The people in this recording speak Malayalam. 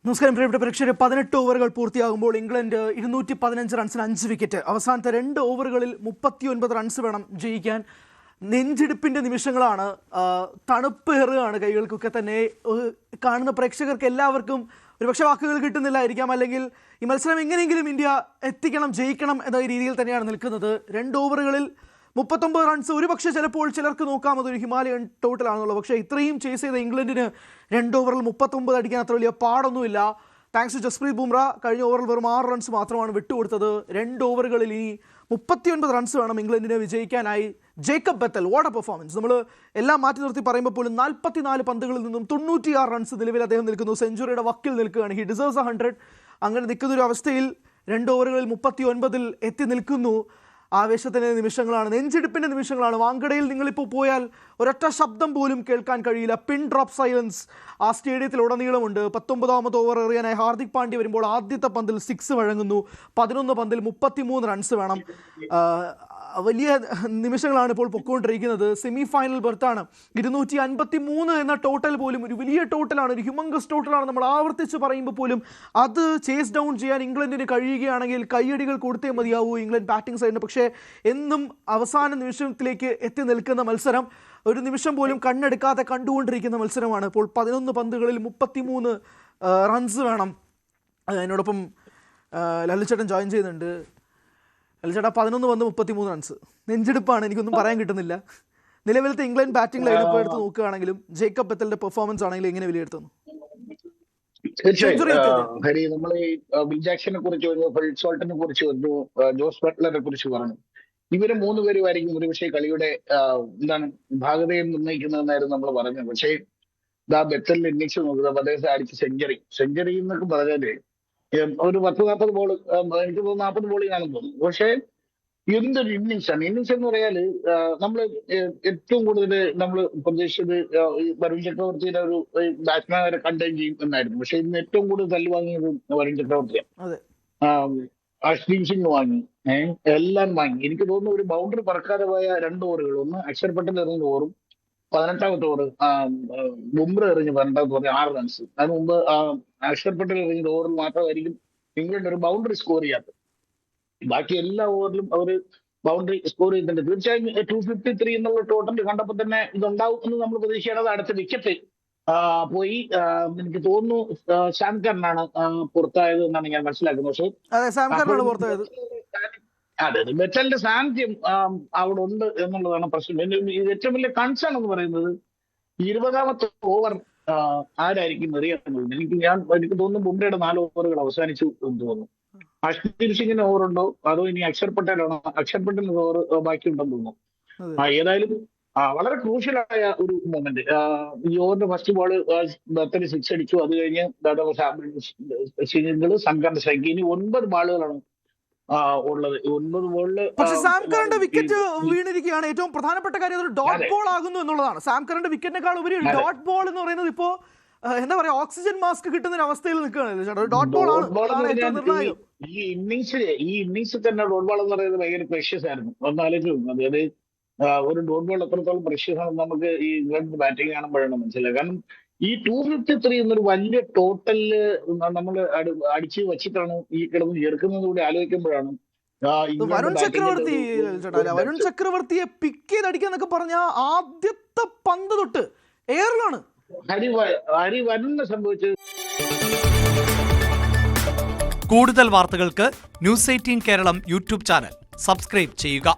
നമസ്കാരം പ്രിയപ്പെട്ട പ്രേക്ഷകരെ. 18 ഓവറുകൾ പൂർത്തിയാകുമ്പോൾ ഇംഗ്ലണ്ട് 215 റൺസിന് 5 വിക്കറ്റ്. അവസാനത്തെ 2 ഓവറുകളിൽ 39 റൺസ് വേണം ജയിക്കാൻ. നെഞ്ചിടിപ്പിൻ്റെ നിമിഷങ്ങളാണ്. തണുപ്പ് ഏറുകയാണ് കൈകൾക്കൊക്കെ തന്നെ. കാണുന്ന പ്രേക്ഷകർക്ക് എല്ലാവർക്കും ഒരുപക്ഷെ വാക്കുകൾ കിട്ടുന്നില്ലായിരിക്കാം, അല്ലെങ്കിൽ ഈ മത്സരം എങ്ങനെയെങ്കിലും ഇന്ത്യ എത്തിക്കണം, ജയിക്കണം എന്ന രീതിയിൽ തന്നെയാണ് നിൽക്കുന്നത്. 2 ഓവറുകളിൽ 39 റൺസ്. ഒരുപക്ഷെ ചിലപ്പോൾ ചിലർക്ക് നോക്കാം അതൊരു ഹിമാലയൻ ടോട്ടലാണെന്നുള്ളത്. പക്ഷേ ഇത്രയും ചേസ് ചെയ്ത ഇംഗ്ലണ്ടിന് 2 ഓവറിൽ 39 അടിക്കാൻ അത്ര വലിയ പാടൊന്നുമില്ല. Thanks to Jasprit Bumrah. കഴിഞ്ഞ ഓവറിൽ വെറും 6 റൺസ് മാത്രമാണ് വിട്ടുകൊടുത്തത്. 2 ഓവറുകളിൽ ഇനി 39 റൺസ് വേണം ഇംഗ്ലണ്ടിന് വിജയിക്കാനായി. Jacob Bethell, what a performance. നമ്മൾ എല്ലാം മാറ്റി നിർത്തി പറയുമ്പോൾ പോലും 44 പന്തുകളിൽ നിന്നും 96 റൺസ് നിലവിൽ അദ്ദേഹം നിൽക്കുന്നു. സെഞ്ചുറിയുടെ വക്കിൽ നിൽക്കുകയാണ്. He deserves 100. അങ്ങനെ നിൽക്കുന്നൊരു അവസ്ഥയിൽ 2 ഓവറുകളിൽ 39 എത്തി നിൽക്കുന്നു. ആവേശത്തിൻ്റെ നിമിഷങ്ങളാണ്, നെഞ്ചിടിപ്പിൻ്റെ നിമിഷങ്ങളാണ്. വാങ്കഡയിൽ നിങ്ങളിപ്പോൾ പോയാൽ ഒരൊറ്റ ശബ്ദം പോലും കേൾക്കാൻ കഴിയില്ല. പിൻ ഡ്രോപ്പ് സൈലൻസ് ആ സ്റ്റേഡിയത്തിൽ ഉടനീളമുണ്ട്. 19ാമത് ഓവർ എറിയാനായി ഹാർദിക് പാണ്ഡ്യ വരുമ്പോൾ ആദ്യത്തെ പന്തിൽ 6 വഴങ്ങുന്നു. 11 പന്തിൽ 33 റൺസ് വേണം. വലിയ നിമിഷങ്ങളാണ് ഇപ്പോൾ പൊക്കോണ്ടിരിക്കുന്നത്. Semi final ബർത്താണ്. 253 എന്ന ടോട്ടൽ പോലും ഒരു വലിയ ടോട്ടലാണ്, ഒരു ഹ്യൂമങ്കസ് ടോട്ടലാണ്. നമ്മൾ ആവർത്തിച്ച് പറയുമ്പോൾ പോലും അത് ചേസ് ഡൗൺ ചെയ്യാൻ ഇംഗ്ലണ്ടിന് കഴിയുകയാണെങ്കിൽ കയ്യടികൾ കൊടുത്തേ മതിയാവൂ ഇംഗ്ലണ്ട് ബാറ്റിംഗ് സൈഡിന്. പക്ഷേ എന്നും അവസാന നിമിഷത്തിലേക്ക് എത്തി നിൽക്കുന്ന മത്സരം, ഒരു നിമിഷം പോലും കണ്ണെടുക്കാതെ കണ്ടുകൊണ്ടിരിക്കുന്ന മത്സരമാണ്. ഇപ്പോൾ 11 പന്തുകളിൽ 33 റൺസ് വേണം. അതിനോടൊപ്പം ലലിച്ചേട്ടൻ ജോയിൻ ചെയ്യുന്നുണ്ട്. ലലിച്ചേട്ടാ, 11 പന്ത് 33 റൺസ്. നെഞ്ചെടുപ്പാണ്, എനിക്കൊന്നും പറയാൻ കിട്ടുന്നില്ല. നിലവിലത്തെ ഇംഗ്ലണ്ട് ബാറ്റിംഗ് ലൈനപ്പ് എടുത്ത് നോക്കുകയാണെങ്കിലും ജേക്കബ് ബെത്തലിന്റെ പെർഫോമൻസ് ആണെങ്കിലും എങ്ങനെ വിലയിരുത്തുന്നു? ഹരി, നമ്മൾ ഈ വിൽ ജാക്സനെ കുറിച്ച് പറഞ്ഞു, ഫിൽ സോൾട്ടനെ കുറിച്ച് പറഞ്ഞു, ജോസ് ബട്ട്ലറെ കുറിച്ച് പറഞ്ഞു. ഇവര് 3 പേരുമായിരിക്കും ഒരുപക്ഷെ കളിയുടെ ഭാഗതയെ നിർണ്ണയിക്കുന്നതെന്നായിരുന്നു നമ്മൾ പറഞ്ഞത്. പക്ഷേ ബെത്തലിന്റെ ഇന്നിങ്സ് നോക്കുന്നത് അദ്ദേഹത്തെ അടിച്ച സെഞ്ചുറി എന്നൊക്കെ പറഞ്ഞാല് ഒരു 10-40 ബോൾ, എനിക്ക് തോന്നുന്നു 40 ബോളിൽ കാണുന്നു തോന്നുന്നു. പക്ഷേ എന്തൊരു ഇന്നിങ്സാണ്. ഇന്നിങ്സ് എന്ന് പറയാല് നമ്മൾ ഏറ്റവും കൂടുതൽ നമ്മൾ പ്രതീക്ഷിച്ചത് വരുൺ ചക്രവർത്തിയുടെ ഒരു ബാറ്റ്സ്മാൻ വരെ കണ്ടെയ്ൻ ചെയ്യും എന്നായിരുന്നു. പക്ഷെ ഇന്ന് ഏറ്റവും കൂടുതൽ തല്ലു വാങ്ങിയത് വരുൺ ചക്രവർത്തിയാണ്. അർഷ്ദീപ് സിംഗ് വാങ്ങി, എല്ലാം വാങ്ങി. എനിക്ക് തോന്നുന്നു ഒരു ബൗണ്ടറി പറക്കാതെ പോയ 2 ഓവറുകൾ, ഒന്ന് അക്ഷർ പട്ടേൽ എറിഞ്ഞ ഓവറും 18ാമത്തെ ഓവർ ബുംറ എറിഞ്ഞ് 12ാമത്തെ ഓവർ 6 റൺസ്. അതിന് മുമ്പ് അക്ഷർ പട്ടേൽ എറിഞ്ഞ ഓവറിൽ മാത്രമായിരിക്കും ഇംഗ്ലണ്ട് ഒരു ബൗണ്ടറി സ്കോർ ചെയ്യാത്തത്. ബാക്കി എല്ലാ ഓവറിലും അവർ ബൗണ്ടറി സ്കോർ ചെയ്തിട്ടുണ്ട്. തീർച്ചയായും 253 എന്നുള്ള ടോട്ടൽ കണ്ടപ്പോൾ തന്നെ ഇതുണ്ടാവും എന്ന് നമ്മൾ പ്രതീക്ഷിക്കുന്നത്. അടുത്ത വിക്കറ്റ് പോയി. എനിക്ക് തോന്നുന്നു സാം കർണാണ് പുറത്തായത് എന്നാണ് ഞാൻ മനസ്സിലാക്കുന്നത്. പക്ഷേ അതെ, ബെത്തലിന്റെ സാന്നിധ്യം അവിടെ ഉണ്ട് എന്നുള്ളതാണ് പ്രശ്നം. ഏറ്റവും വലിയ കൺസേൺ എന്ന് പറയുന്നത് 20ാമത്തെ ഓവർ ആരായിരിക്കും എറിയാന്നുള്ളത്. എനിക്ക് തോന്നുന്നു ബുംറയുടെ 4 ഓവറുകൾ അവസാനിച്ചു എന്ന് തോന്നുന്നു. അർഷ്ദീപ് സിംഗിന് ഓവറുണ്ടോ അതോ ഇനി അക്ഷർ പട്ടേലാണോ? അക്ഷർ പട്ടേലിന് ഓവർ ബാക്കിയുണ്ടെന്ന് തോന്നുന്നു. ഏതായാലും വളരെ ക്രൂഷ്യലായ ഒരു മൊമെന്റ്. ഈ ഓവറിന്റെ ഫസ്റ്റ് ബോൾ ബെത്തൽ 6 അടിച്ചു. അത് കഴിഞ്ഞ് സിംഗിൾ സംഘാന്റെ സ്ട്രൈക്ക്. ഇനി 9 ബാളുകളാണ് ഉള്ളത്. 9 ബോളില് പക്ഷേ സാം കറിന്റെ വിക്കറ്റ് വീണിരിക്കുകയാണ്. ഏറ്റവും പ്രധാനപ്പെട്ട കാര്യം അതൊരു ഡോട്ട് ബോൾ ആകുന്നു എന്നുള്ളതാണ്. സാം കറിന്റെ വിക്കറ്റിനേക്കാൾ ഉപരി ഡോട്ട് ബോൾ എന്ന് പറയുന്നത് ഇപ്പോ എന്താ പറയാ, ഓക്സിജൻ മാസ്ക് കിട്ടുന്ന ഒരു അവസ്ഥയിൽ നിൽക്കുകയാണ്. ഡോട്ട് ബോൾ ആണ് ഈ ഇന്നിങ്സിൽ തന്നെ. ഡോട്ട് ബോൾ എന്ന് പറയുന്നത് ഭയങ്കര പ്രഷ്യസ് ആയിരുന്നു. ഒന്നാലോചിച്ചു, അതായത് ഒരു ഡോട്ട് ബോൾ എത്രത്തോളം പ്രഷ്യസ് ആണെന്ന് നമുക്ക് ഈ ഇംഗ്ലണ്ട് ബാറ്റിംഗ് കാണുമ്പോഴാണ് മനസ്സിലായത്. കാരണം ഈ 253 എന്നൊരു വലിയ ടോട്ടലില് നമ്മൾ അടിച്ച് വെച്ചിട്ടാണ് ഈ കിടന്ന് ചേർക്കുന്നത് കൂടി ആലോചിക്കുമ്പോഴാണ് വരുൺ ചക്രവർത്തിയെ പിക്ക് ചെയ്ത് അടിക്കാന്നൊക്കെ പറഞ്ഞ ആദ്യത്തെ പന്ത് തൊട്ട് എയറിലാണ് ഹരി വരുന്ന സംഭവിച്ചത്. കൂടുതൽ വാർത്തകൾക്ക് news 18 Keralam YouTube channel subscribe ചെയ്യുക.